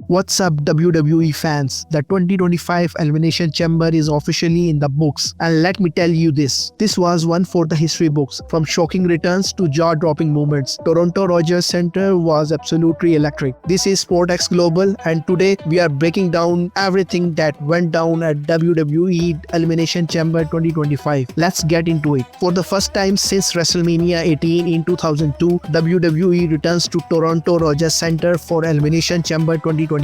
What's up WWE fans? The 2025 Elimination Chamber is officially in the books, and let me tell you this was one for the history books. From shocking returns to jaw-dropping moments, Toronto Rogers Center was absolutely electric. This is SportX Global, and today we are breaking down everything that went down at WWE Elimination Chamber 2025. Let's get into it. For the first time since WrestleMania 18 in 2002, WWE returns to Toronto Rogers Center for Elimination Chamber 2025.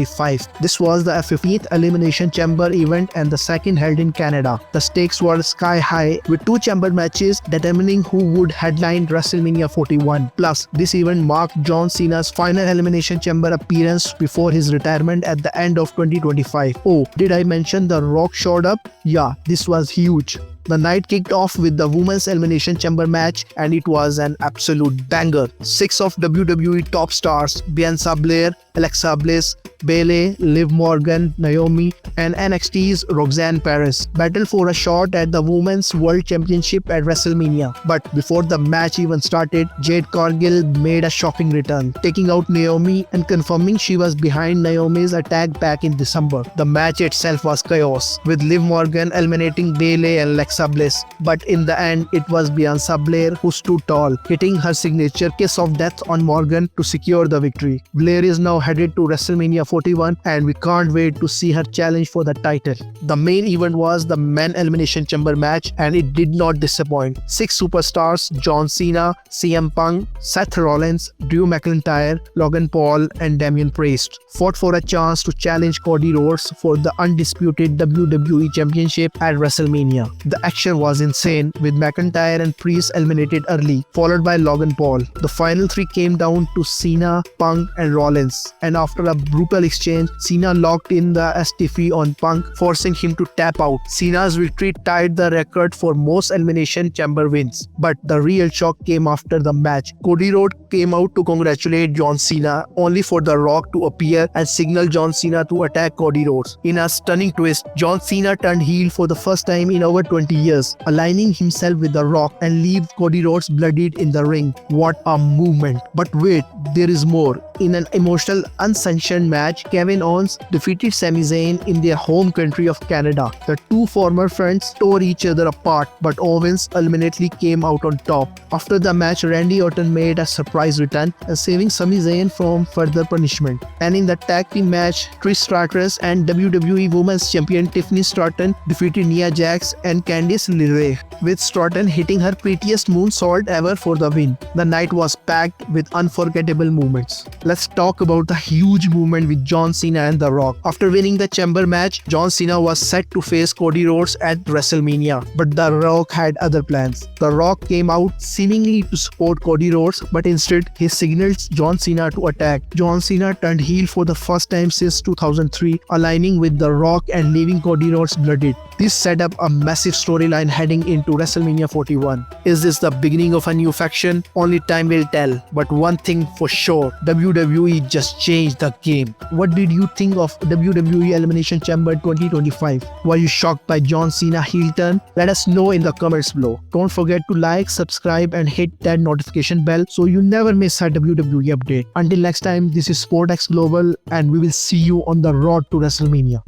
This was the 15th Elimination Chamber event and the second held in Canada. The stakes were sky high, with two chamber matches determining who would headline WrestleMania 41. Plus, this event marked John Cena's final Elimination Chamber appearance before his retirement at the end of 2025. Oh, did I mention The Rock showed up? Yeah, this was huge. The night kicked off with the Women's Elimination Chamber match, and it was an absolute banger. 6 of WWE top stars, Bianca Belair, Alexa Bliss, Bayley, Liv Morgan, Naomi, and NXT's Roxanne Perez battled for a shot at the Women's World Championship at WrestleMania. But before the match even started, Jade Cargill made a shocking return, taking out Naomi and confirming she was behind Naomi's attack back in December. The match itself was chaos, with Liv Morgan eliminating Bayley and Alexa Bliss. But in the end, it was Bianca Belair who stood tall, hitting her signature kiss of death on Morgan to secure the victory. Belair is now headed to WrestleMania 41, and we can't wait to see her challenge for the title. The main event was the Men Elimination Chamber match, and it did not disappoint. 6 superstars, John Cena, CM Punk, Seth Rollins, Drew McIntyre, Logan Paul, and Damian Priest fought for a chance to challenge Cody Rhodes for the undisputed WWE Championship at WrestleMania. The action was insane, with McIntyre and Priest eliminated early, followed by Logan Paul. The final 3 came down to Cena, Punk, and Rollins, and after a brutal exchange, Cena locked in the STF on Punk, forcing him to tap out. Cena's victory tied the record for most Elimination Chamber wins. But the real shock came after the match. Cody Rhodes came out to congratulate John Cena, only for The Rock to appear and signal John Cena to attack Cody Rhodes. In a stunning twist, John Cena turned heel for the first time in over 20 years, aligning himself with The Rock and leave Cody Rhodes bloodied in the ring. What a movement. But wait, there is more. In an emotional, unsanctioned match, Kevin Owens defeated Sami Zayn in their home country of Canada. The two former friends tore each other apart, but Owens ultimately came out on top. After the match, Randy Orton made a surprise return and saving Sami Zayn from further punishment. And in the tag team match, Trish Stratus and WWE Women's Champion Tiffany Stratton defeated Nia Jax and Candice LeRae, with Stratton hitting her prettiest moonsault ever for the win. The night was packed with unforgettable moments. Let's talk about the huge movement with John Cena and The Rock. After winning the Chamber match, John Cena was set to face Cody Rhodes at WrestleMania, but The Rock had other plans. The Rock came out seemingly to support Cody Rhodes, but instead he signaled John Cena to attack. John Cena turned heel for the first time since 2003, aligning with The Rock and leaving Cody Rhodes bloodied. This set up a massive storyline heading into WrestleMania 41. Is this the beginning of a new faction? Only time will tell. But one thing for sure, WWE just changed the game. What did you think of WWE Elimination Chamber 2025? Were you shocked by John Cena heel turn? Let us know in the comments below. Don't forget to like, subscribe, and hit that notification bell so you never miss a WWE update. Until next time, this is SportX Global, and we will see you on the road to WrestleMania.